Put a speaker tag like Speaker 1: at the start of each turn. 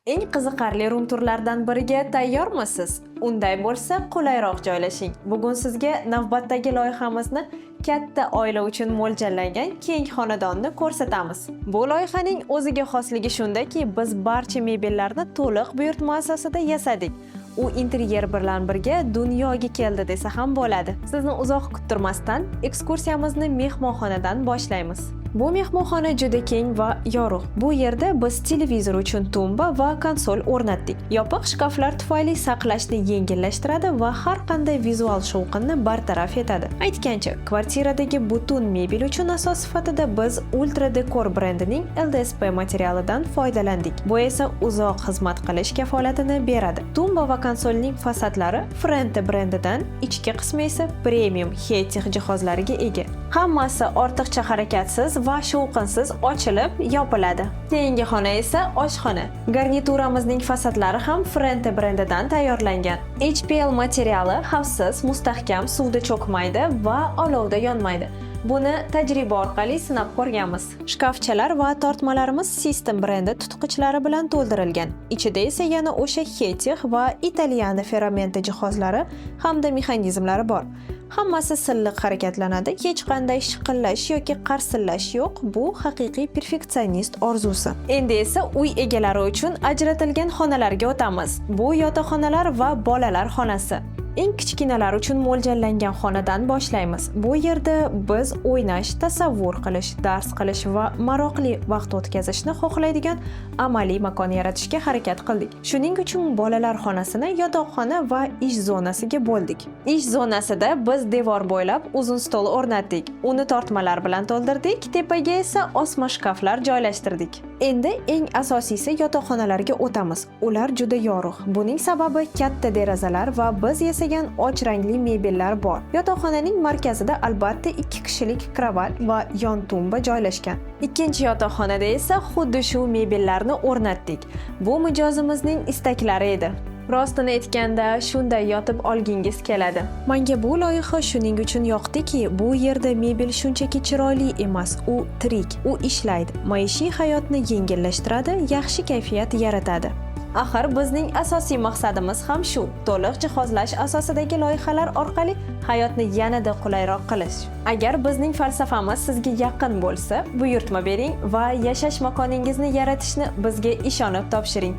Speaker 1: Eng qiziqarli rum turlaridan biriga tayyormisiz? Unday bo'lsa, qulayroq joylashing. Bugun sizga navbatdagi loyihamizni katta oila uchun mo'ljallangan keng xonadonni ko'rsatamiz. Bu loyihaning o'ziga xosligi shundaki, biz barcha mebellarni to'liq buyurtma asosida yasadik. U interyer bilan birga dunyoga keldi desa ham bo'ladi. Sizni uzoq kuttirmasdan ekskursiyamizni mehmonxonadan boshlaymiz. Bu mehmonxona juda keng va yorug'. Bu yerda biz televizor uchun tumba va konsol o'rnatdik. Yopiq shkaflar tufayli saqlashni yengillashtiradi va har qanday vizual shovqinni bartaraf etadi. Aytgancha, kvartiradagi butun mebel uchun asos sifatida biz Ultra Decor brendining LDSP materialidan foydalandik. Bu esa uzoq xizmat qilish kafolatini beradi. Tumba va konsolning fasadlari Frente brendidan, ichki qismi esa premium high-tech jihozlariga ega. Hammasi ortiqcha harakatsiz va shovqinsiz ochilib, yopiladi. Keyingi xona esa oshxona. Garnituramizning fasadlari ham Frente brendidan tayyorlangan. HPL materiali xavfsiz, mustahkam, suvda cho'kmaydi va olovda yonmaydi. Buni tajriba orqali sinab ko'rganmiz. Shkafchalar va tortmalarimiz System brendi tutqichlari bilan to'ldirilgan. Ichida esa yana o'sha high-tech va Italiana ferramenta jihozlari hamda mexanizmlari bor. Hammasi silliq harakatlanadi, hech qanday shiqillash yoki qarsillash yo'q. Bu haqiqiy perfeksionist orzusi. Endi esa uy egalari uchun ajratilgan xonalarga o'tamiz. Bu yotoqxonalar va bolalar xonasi. Eng kichkinalar uchun mo'ljallangan xonadan boshlaymiz. Bu yerda biz o'ynash, tasavvur qilish, dars qilish va maroqli vaqt o'tkazishni xohlaydigan amaliy makon yaratishga harakat qildik. Shuning uchun bolalar xonasini yotoqxona va ish zonasiga bo'ldik. Ish zonasida biz devor bo'ylab uzun stol o'rnatdik. Uni tortmalar bilan to'ldirdik, tepaga esa osma shkaflar joylashtirdik. Endi eng asosiysi yotoqxonalarga o'tamiz. Ular juda yorug'. Buning sababi katta derazalar va biz yasagan och rangli mebellar bor. Yotoqxonaning markazida albatta 2 kishilik kravat va yon tumba joylashgan. Ikkinchi yotoqxonada esa xuddi shu mebellarni o'rnatdik. Bu mijozimizning istaklari edi. Rostini aytganda, shunday yotib olgingiz keladi. Menga bu loyiha shuning uchun yoqdiki, bu yerda mebel shunchaki chiroyli emas, u tirik, u ishlaydi. Maishiy hayotni yengillashtiradi, yaxshi kayfiyat yaratadi. Axir bizning asosiy maqsadimiz ham shu, to'liq jihozlash asosidagi loyihalar orqali hayotni yanada qulayroq qilish. Agar bizning falsafamiz sizga yaqin bo'lsa, buyurtma bering va yashash makoningizni yaratishni bizga ishonib topshiring.